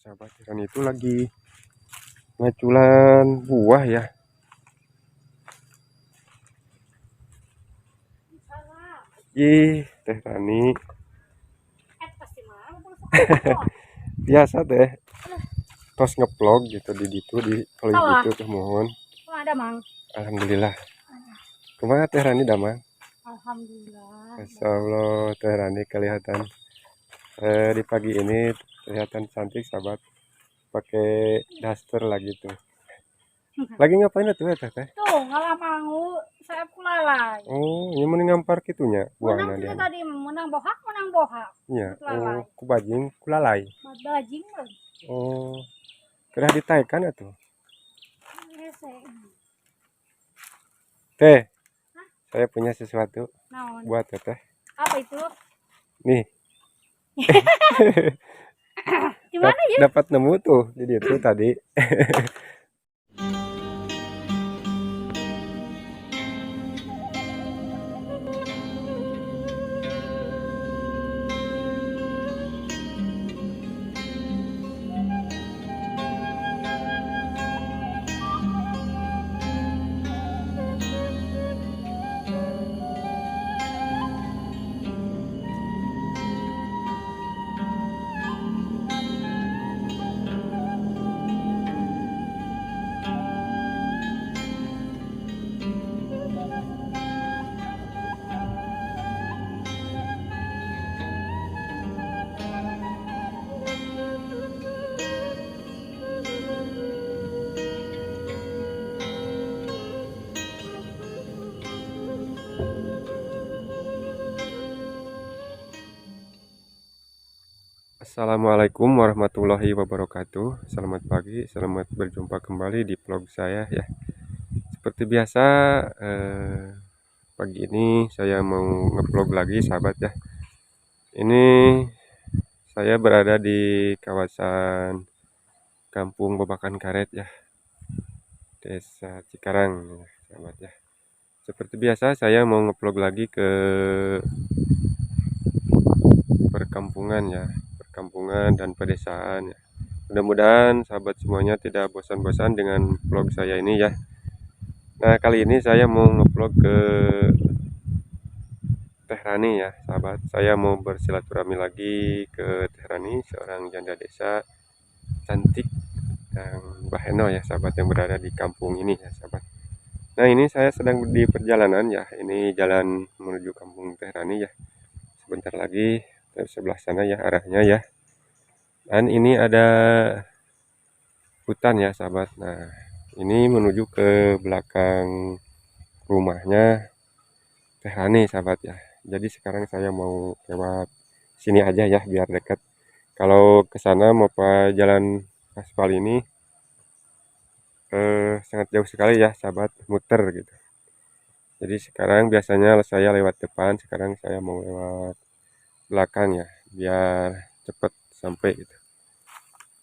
sahabat, Rani itu lagi ngaculan buah ya. Ih, Teh Rani. Biasa teh. Tos ngeplog gitu di kalau gitu tuh mohon. Ada mang. Alhamdulillah. Kemana Teh Rani damang? Alhamdulillah. Masya Allah, Teh Rani kelihatan di pagi ini kelihatan cantik sahabat. Pakai daster lagi tuh. Lagi ngapain tuh ya Teh? Tuh, ngalah mangu, saya kulalai. Oh, ini mending ngampar kitunya buahna Menang dia. tadi menang bohak. Iya, oh, kubajing kulalai. Bajing loh. Oh, kira ditaikan atuh. Teh, saya punya sesuatu buat Teh. Apa itu? Nih. Gimana ya? Dapat nemu tuh di situ tadi. Assalamualaikum warahmatullahi wabarakatuh. Selamat pagi, selamat berjumpa kembali di vlog saya ya. Seperti biasa pagi ini saya mau ngevlog lagi sahabat ya. Ini saya berada di kawasan Kampung Babakan Karet ya, Desa Cikarang ya, sahabat ya. Seperti biasa saya mau ngevlog lagi ke perkampungan ya, perkampungan dan pedesaan ya. Mudah-mudahan sahabat semuanya tidak bosan-bosan dengan vlog saya ini ya. Nah, kali ini saya mau ngevlog ke Teh Rani ya, sahabat. Saya mau bersilaturahmi lagi ke Teh Rani, seorang janda desa cantik dan baheno ya, sahabat, yang berada di kampung ini ya, sahabat. Nah, ini saya sedang di perjalanan ya. Ini jalan menuju kampung Teh Rani ya. Sebentar lagi ke sebelah sana ya arahnya ya. Dan ini ada hutan ya sahabat. Nah, ini menuju ke belakang rumahnya Teh Rani sahabat ya. Jadi sekarang saya mau lewat sini aja ya biar dekat. Kalau ke sana mau ke jalan aspal ini sangat jauh sekali ya sahabat, muter gitu. Jadi sekarang biasanya saya lewat depan, sekarang saya mau lewat belakang ya biar cepat sampai gitu.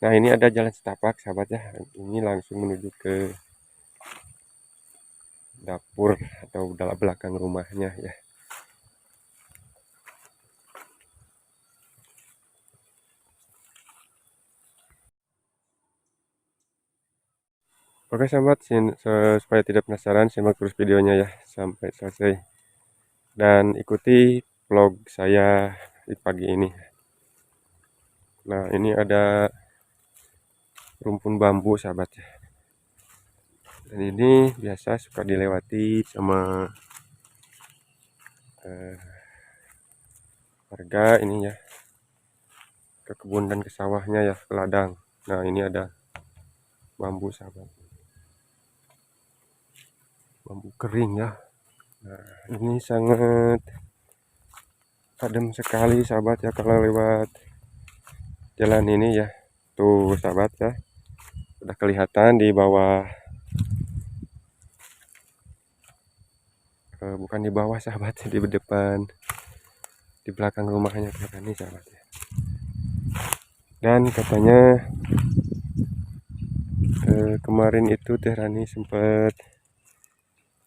Nah, ini ada jalan setapak sahabat ya. Ini langsung menuju ke dapur atau dalam belakang rumahnya ya. Oke sahabat, supaya tidak penasaran simak terus videonya ya sampai selesai. Dan ikuti vlog saya di pagi ini. Nah, ini ada rumpun bambu sahabat ya. Dan ini biasa suka dilewati sama warga ini ya, ke kebun dan ke sawahnya ya, ke ladang. Nah, ini ada bambu sahabat, bambu kering ya. Nah, ini sangat adem sekali sahabat ya kalau lewat jalan ini ya. Tuh sahabat ya, udah kelihatan di bawah, bukan di bawah sahabat, di depan, di belakang rumahnya ini sahabat ya. Dan katanya kemarin itu Teh Rani sempat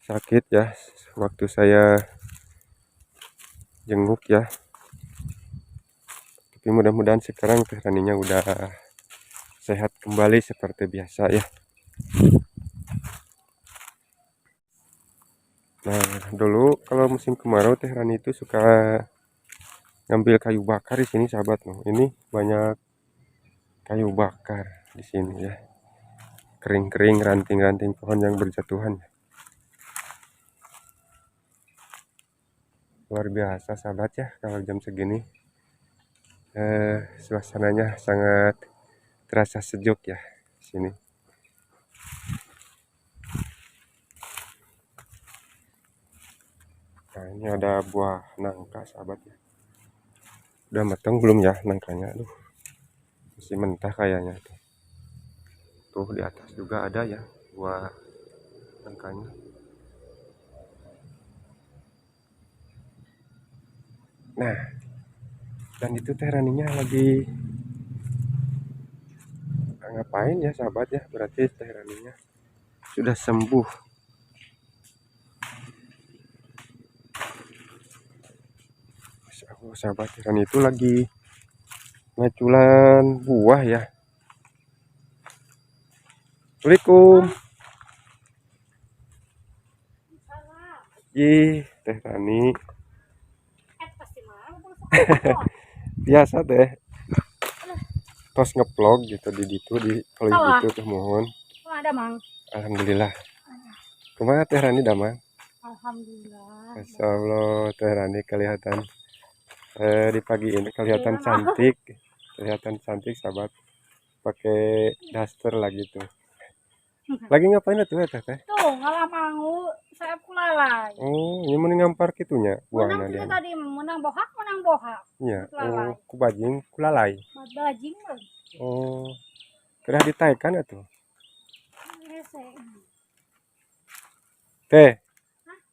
sakit ya waktu saya jenguk ya. Tapi mudah-mudahan sekarang Teh Raninya udah sehat kembali seperti biasa ya. Nah, dulu kalau musim kemarau Teh Rani itu suka ngambil kayu bakar di sini sahabat. Noh, ini banyak kayu bakar di sini ya. Kering-kering ranting-ranting pohon yang berjatuhan. Luar biasa sahabat ya kalau jam segini. Suasananya sangat terasa sejuk ya di sini. Nah, ini ada buah nangka sahabat ya. Udah matang belum ya nangkanya? Aduh, masih mentah kayaknya tuh. Tuh di atas juga ada ya buah nangkanya. Nah, dan itu Teh Raninya lagi ngapain ya sahabat ya? Berarti Teh Raninya sudah sembuh. Sahabat Teh Rani itu lagi ngaculan buah ya. Assalamualaikum. Ih, Teh Rani. Pasti mau Biasa deh. Tos ngeplog gitu di kalau Salah. gitu tuh mohon. ada mang. Alhamdulillah. Kemana Teh Rani damang? Alhamdulillah. Masya Allah Teh Rani kelihatan di pagi ini kelihatan Iya, cantik sahabat, pakai daster lagi tuh. Lagi ngapain tuh ya Teh? Tuh, ngalah mau saya kulalai. Oh, ini mending ngampar kitunya buahnya Menang dia. kita tadi menang bohak. Iya, Kulalai. oh kubajing kulalai. Bajing loh. Oh, kira ditaikan atuh. Teh,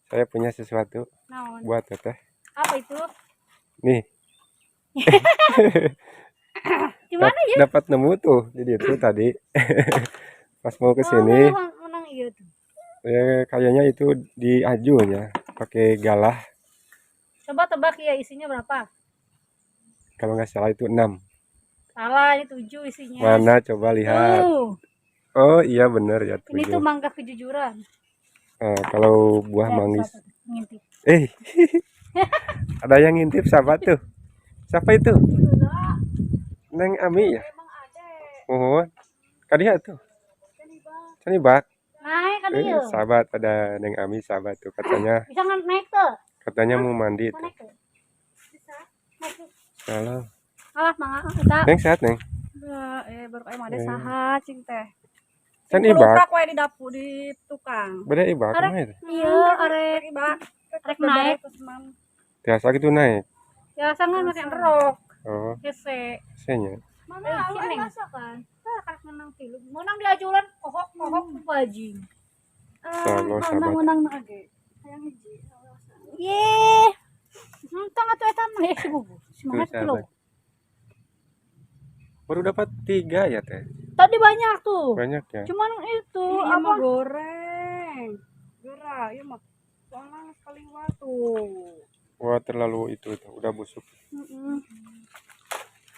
saya punya sesuatu Naon? buat Teteh. Apa itu? Nih. Gimana ya? Dapat nemu tuh jadi itu tadi. Pas mau ke Oh, sini, menang iya tuh. kayaknya itu diajunya pakai galah. Coba tebak ya isinya berapa? Kalau nggak salah itu 6. Salah, ini 7 isinya. Mana coba lihat. Oh iya bener ya 7. Ini tuh mangga kejujuran. Kalau buah manggis. Ngintip. Ada yang ngintip sahabat tuh. Siapa itu? Neng Ami ya? Emang ada. Oh, kadieu tuh. Canibak. Naik kan dia. Sahabat ada Neng Ami sahabat tuh katanya. Bisa naik tuh. Katanya mau mandi tuh. Naik tuh. Bisa. Naik tuh. Kalau Alah, mangga eta. Neng sehat Neng. Baru kayak mah ada saha cing teh. Kan ibak. Kue di dapur di tukang. Beda ibak mah itu. Iya, arek ibak. Arek naik. Biasa gitu naik. Ya sangan masih rok. Oh, Hese. senya. Mana awal masakan? Kan menang film. Menang diajulan kohok bajing. Menang lagi. Hayang hiji. Ye. Tang atuh eta mah ya si bubu. Semangat kilo. Baru dapat 3 ya Teh. Tadi banyak tuh. Banyak ya. Cuman itu apa goreng. Gerah, iya mah. Soalnya sekali waktu. Wah terlalu itu tuh udah busuk.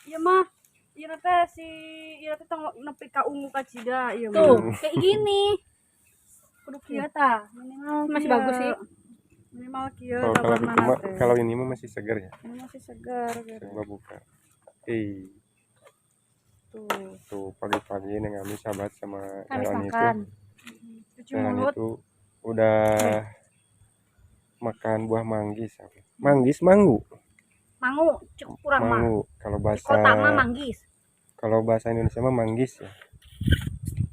Iya mah. Iya teh tong nepi ka ungu ka cida ieu mah. Tuh, kayak gini. Kudu kieu tah. Minimal masih bagus sih. Minimal kieu Kalau ini mah masih segar ya. Ini masih segar. Coba buka. Tuh pagi-pagi Neng Ami sahabat sama Rani itu. Rani itu udah makan buah manggis. Manggis manggu. Mangu, cukup kurang mah. Manggu. Kalau bahasa kota mah manggis. Kalau bahasa Indonesia mah manggis ya.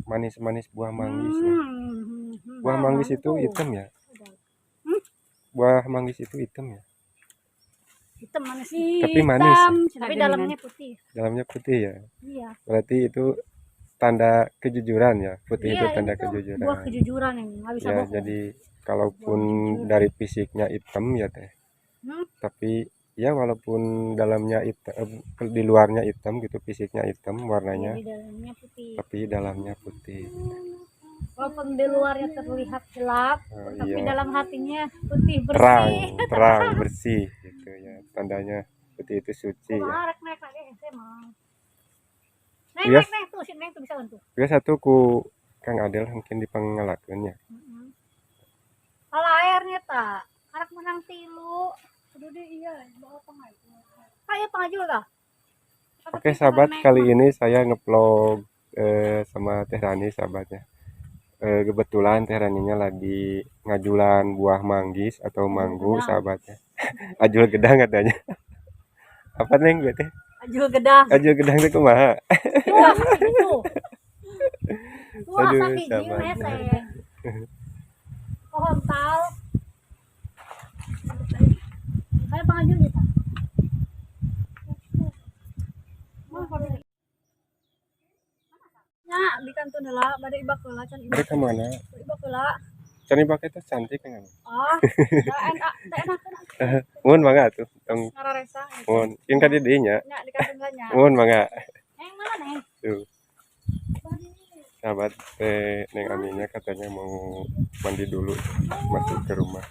Manis-manis buah manggis ya. Buah manggis itu hitam ya. Buah manggis itu hitam ya. Hitam manis sih. Tapi manis. Tapi dalamnya putih. Dalamnya putih ya. Iya. Berarti itu tanda kejujuran ya. Putih itu tanda kejujuran. Buah kejujuran yang nggak bisa bohong. Jadi kalaupun dari fisiknya hitam ya Teh. Tapi ya walaupun dalamnya hitam, di luarnya hitam gitu, fisiknya hitam warnanya. Di dalamnya putih. Tapi dalamnya putih. Walaupun di luarnya terlihat gelap, tapi dalam hatinya putih bersih. Terang bersih gitu ya. Tandanya putih itu suci ya. Naik tuh sih neng tuh bisa kan tuh. Biasa satu ku Kang Adel mungkin dipangalakeun nya. Kalau airnya tak, karek menang tilu. Aduh deh iya, bawa pengaju. Kayak pengaju lah. Oke sahabat, kali ini saya ngevlog sama Teh Rani sahabatnya. Kebetulan Teh Raninya lagi ngajulan buah manggis atau manggu sahabatnya. Ajul gedang katanya. Apa neng gue teh? Ajul gedang. Ajul gedang itu kumaha? Wah, itu. Wah, Aduh, sakit jiwa sahabat. hese. Pohon tal. Kayak pengaju gitu. Nya di kantun heula bade ibak heula can ibak. Balik ke mana? Ibak heula. Can ibak itu cantik kan? Ah, da enak, da enak. Mun mangga tuh. Tong Ngararesa. mun kin ka di dieu nya. Nya di kantun nya. Mun mangga. Neng mana neng? Tuh. Sahabat teh Neng Aminnya katanya mau mandi dulu masuk ke rumah.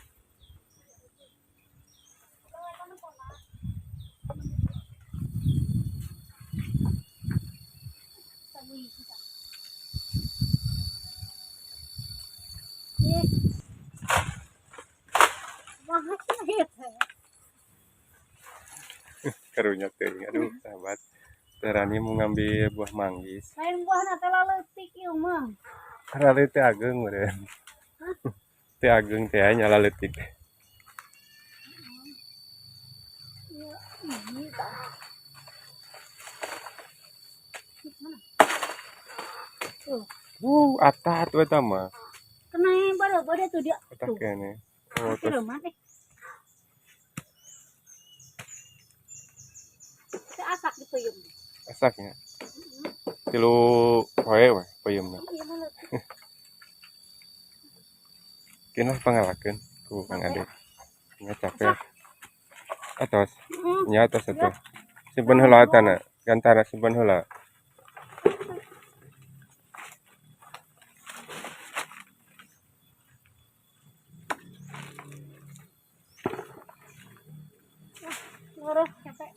Karunya teuing. Aduh sahabat. Teh Rani mau ngambil buah manggis. Lain buah na teh leutik ieu mah. Karena teh ageng meureun. Teh ageng teh nya leutik. Atah tuh eta mah. Kena bade tuh dia. Atah kene. Oh, Terus terus mah teh. Teh asak di peuyeum. asaknya. Tilu poe we peuyeumna. Iya mah leutik. Kena pangalakeun ku Kang Ade. Nya capek. Atos. Nya atos atuh. Simpen heula atana. Gantara simpen heula. Loro capek.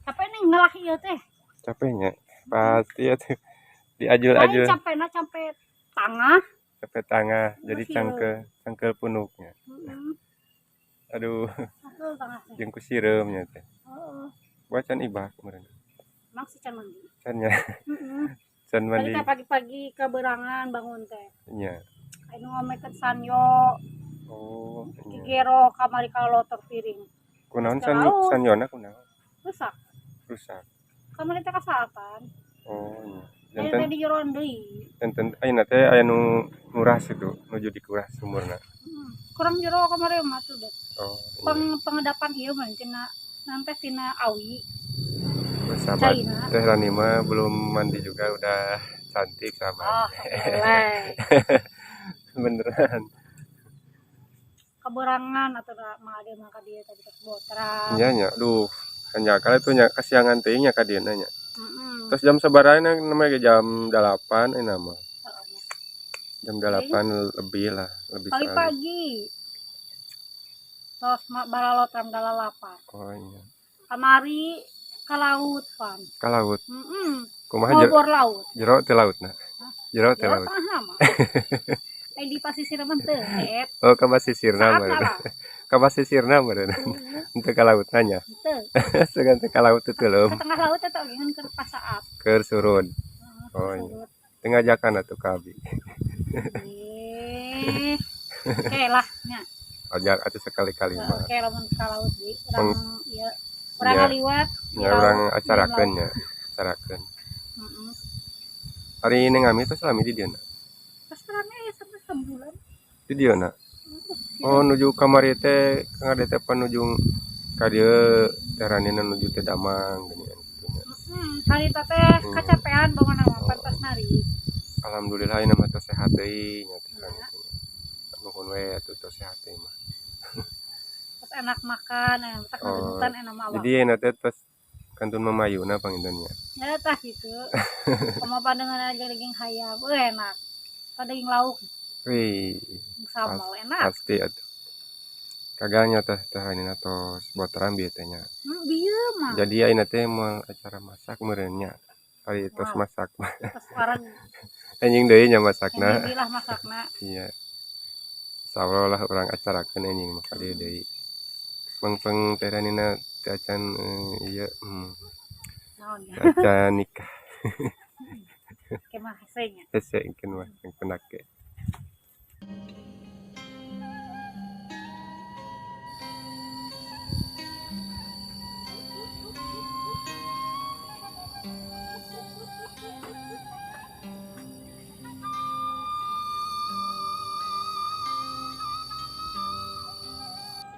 Capek nih ngelah ieu teh. Capeknya. Pasti atuh. Diajul-ajul. Lain capekna capek tangah. Capek tangah jadi cangkel punuknya. Aduh, Betul tangah teh. jeung ku sireumnya teh. Heeh. Wacan ibak kemarin. Emang si can mandi. Cannya. Heeh. Can Tadi mandi. teh pagi-pagi keberangan bangun teh. Nya. Anu ngomeket sanyo, Oh, nya. gero kamari kalotor piring. Kunaon Terlalu. sanyona kunaon? Rusak. Rusak. Kamari teh kasaatan. Oh, nya. Ayo Janten tadi jeroan deui. janten ayeuna teh aya nu nguras itu, nuju dikuras sumurna. Kurang jero kamari mah tuh deh. Oh, iya. Pengedapan ieu mah cenah nanti tina awi. Sahabat Caina. Teh Rani mah belum mandi juga udah cantik sahabat. Ah, boleh. Beneran. Keberangan atau mah ada mah ka dieu tadi ke botra. Nya nya, aduh. Hanya kali tuh nya kasiangan teuing nya ka dieu nya. Heeh. Terus jam sabaraha namanya jam 8 nama. Jam 8 lebih lah, lebih sekali. Pagi-pagi. Terus baralotan dalalapan. Oh iya. Kamari ka laut pan. Ka laut. Kumaha Ngobor laut. jero teh lautna? Jero teh Jero laut. tengah mah. Di pasisir mah teu et. Oh, ka basisirna meureun. Saatna lah. Ka basisirna meureun. Henteu ka lautna nya. Teu. Segan teh ka laut teh teuleum. Ka tengah laut eta oge keur pasaat. Keur surud. Oh iya. Teu ngajakan atuh ka abi. Oke lah nya. Ajak atuh sekali-kali mah. Oke lamun ka laut di urang ieu. Urang Ya. ngaliwat. Nya urang acarakeun nya, acarakeun. Heeh. Ari Neng Ami teh salami di dieu na. Pasarannya ya sampai sebulan. Di dieu na. Oh, nuju kamari teh Kang Ade teh panuju ka dieu Teh Rani nuju teh Damang geuning kitu nya. Harita teh kacapean bangun mah pantas nari. Alhamdulillah ieu mah teu sehat deui nya Teh Rani teh. Nuhun we atuh teu sehat deui mah. Terus enak makan, tak ngagedutan enak mah. Jadi ieu teh tos kantun mamayuna pangintennya. Ya tah gitu. Sama pandangan aja daging hayam, enak. Daging lauk Wih, sambal enak. pasti atuh. kagaknya teh ini atau buat rambi tanya. Bieu mah. Jadi ya ini teh mau acara masak merenya. Hari tos masak. Terus orang Anjing deui nya masakna. Alhamdulillah masakna. Iya. Insyaallah lah orang acarakeun anjing mah kali deui. Peng teranina teh acan ieu Naon ya? acan nikah. Kemah hesenya. Hese engkeun mah yang penake.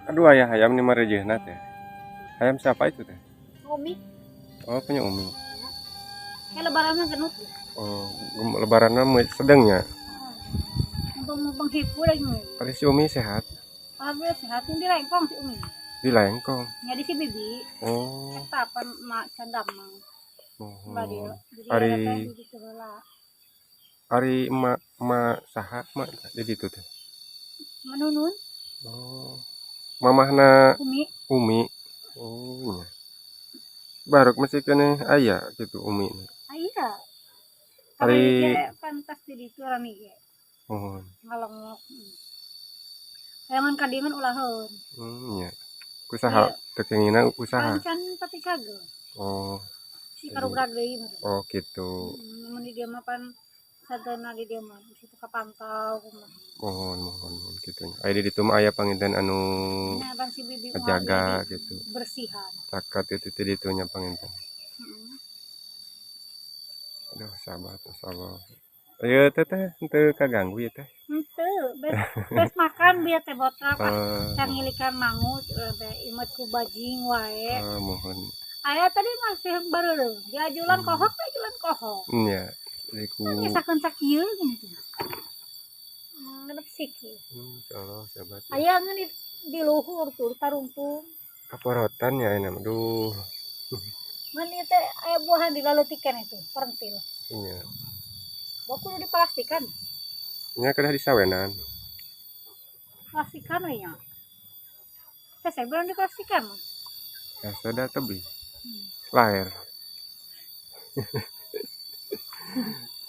Aduh ayah ayam nih marejehna teh. Ayam siapa itu teh? Umi. Oh punya Umi. Lebaran mah genut. Oh lebaranna sedangnya. Mumpung hibur lagi. Ari si Umi sehat? Alhamdulillah sehat. Di Lengkong si Umi. Di Lengkong. Ya di si Bibi. Oh. Tapan mak candamang. Oh. Ari emak saha emak di ditu teh. Menunun. Oh. Mamahna Umi. Oh nya. Baruk masih kene aya gitu Umi. Aya. Ari pantas di ditu rami ge. Oh. Ngalongok. Layangan kadiman ulaheun. Nya. Usaha teu kengina usaha. Can pati kagel. Oh. Si karugrag deui mah. Oh gitu. Mun di dieu mah pan sadana di dieu mah situ kapantau kumaha. Mohon gitu nya. Aya di ditu mah aya panginten anu Si Bibi jaga gitu. Bersihan. Cakat itu di ditu nya panginten. Aduh sabar. Ayo teh henteu kaganggu ya teh. Henteu, bes makan biar teh botak. Can ngilikan mangu imut ku bajing wae. Mohon. Aya tadi masih bareureuh. Diajulan kohok. Nya. Ngisakeun sakieu gitu. Ngadep siki. Insyaallah sahabat. Aya ngan di luhur tuh tarungtung. Kaporotan ya enak. Aduh. Mun ieu teh aya buahan dilaleutikkeun itu, perentil. Iya. Bawa kudu diplastikan. Nya kedah disawenan. Plastikan we nya. Teh saya belum diplastikan mah. Ya sudah tebih. Lahir.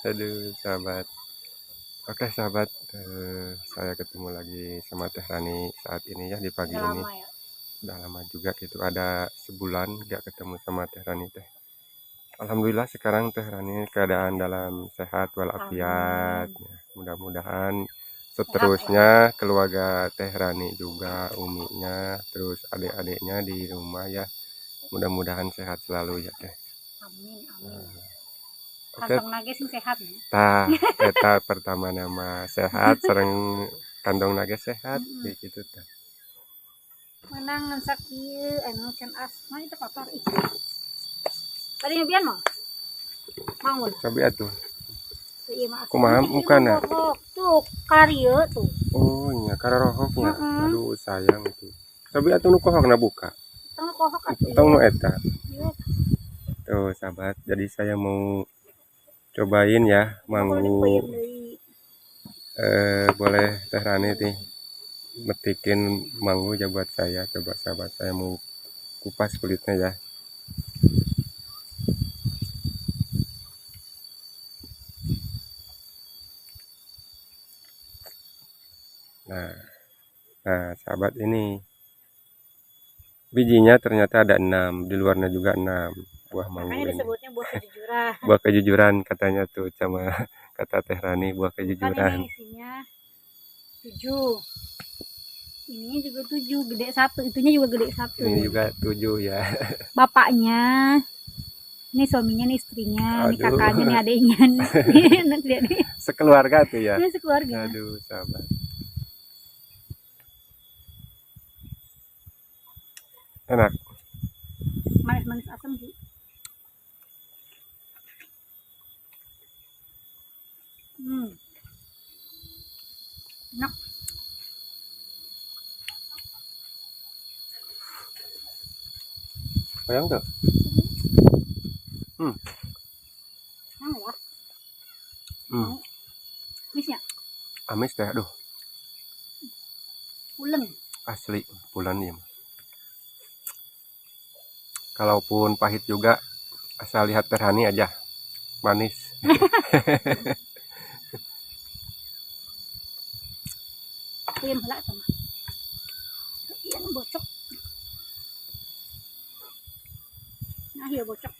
Aduh sahabat. Oke sahabat, saya ketemu lagi sama Teh Rani saat ini ya di pagi ini. Ya. Udah lama juga gitu, ada sebulan gak ketemu sama Teh Rani teh. Alhamdulillah sekarang Teh Rani keadaan dalam sehat walafiat. Ya, mudah-mudahan seterusnya keluarga Teh Rani juga, Uminya, terus adik-adiknya di rumah ya. Mudah-mudahan sehat selalu ya Teh. Amin. Kantong nage sing sehat nih. Tah, eta pertama nama sehat sareng kantong nage sehat gitu tah. Menang ngan sakieu anu can asma itu papar ih. Tadi nyobian mah. Mangun. Cobi atuh. Ieu mah kumaha mukana? Tuh, karieu tuh. Oh nya kararohoknya. Aduh sayang itu. Cobi atuh nu kohokna buka. Tong kohok atuh. Tong nu eta. Tuh sahabat, jadi saya mau cobain ya manggu. Boleh Teh Rani nih metikin manggu ya buat saya. Coba sahabat, saya mau kupas kulitnya ya. Nah sahabat, ini bijinya ternyata ada 6, di luarnya juga 6 buah mangga ini. Disebutnya buah kejujuran. Buah kejujuran katanya tuh sama kata Teh Rani, buah kejujuran. Kan ini isinya 7. Ininya juga 7, gede 1, itunya juga gede 1. Ini juga 7 ya. Bapaknya, ini suaminya, ini istrinya, ini kakaknya, ini adiknya. Sekeluarga tuh ya. Ini sekeluarga. Aduh sahabat. Enak. Manis-manis asam sih. Enak. Sayang tuh. Enak ya. Amis ya? Amis teh, aduh. Uleng. asli bulan ya. Kalaupun pahit juga asal lihat Terhani aja manis. Ayam pala sama. Iyan bocok. Nah, iya bocok.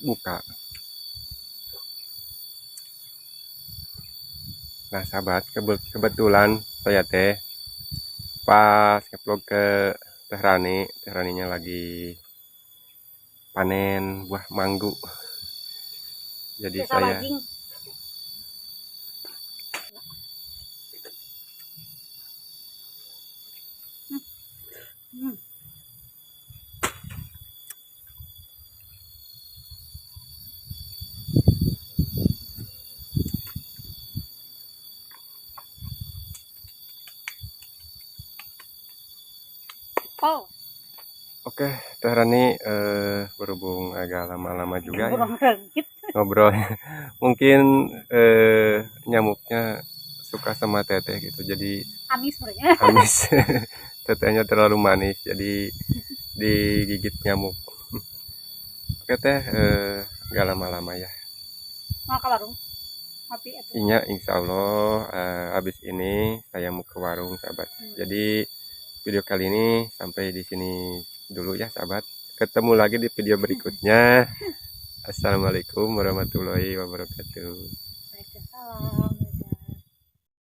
Buka. Nah sahabat, kebetulan saya teh pas ngeplog ke Tehraninya lagi panen buah manggu. Jadi Desa saya Bajing. Oh, oke, Tehrani berhubung agak lama-lama juga ya burung rengkit. ngobrol. Mungkin nyamuknya suka sama teteh gitu, jadi Amis sebenarnya. amis. Tetehnya terlalu manis, jadi digigit nyamuk. Oke teh, gak lama-lama ya. Mau ke warung. Kopi itu. Inya insya Allah habis ini saya mau ke warung sahabat. Jadi video kali ini sampai di sini dulu ya sahabat. Ketemu lagi di video berikutnya. Assalamualaikum warahmatullahi wabarakatuh. Waalaikumsalam.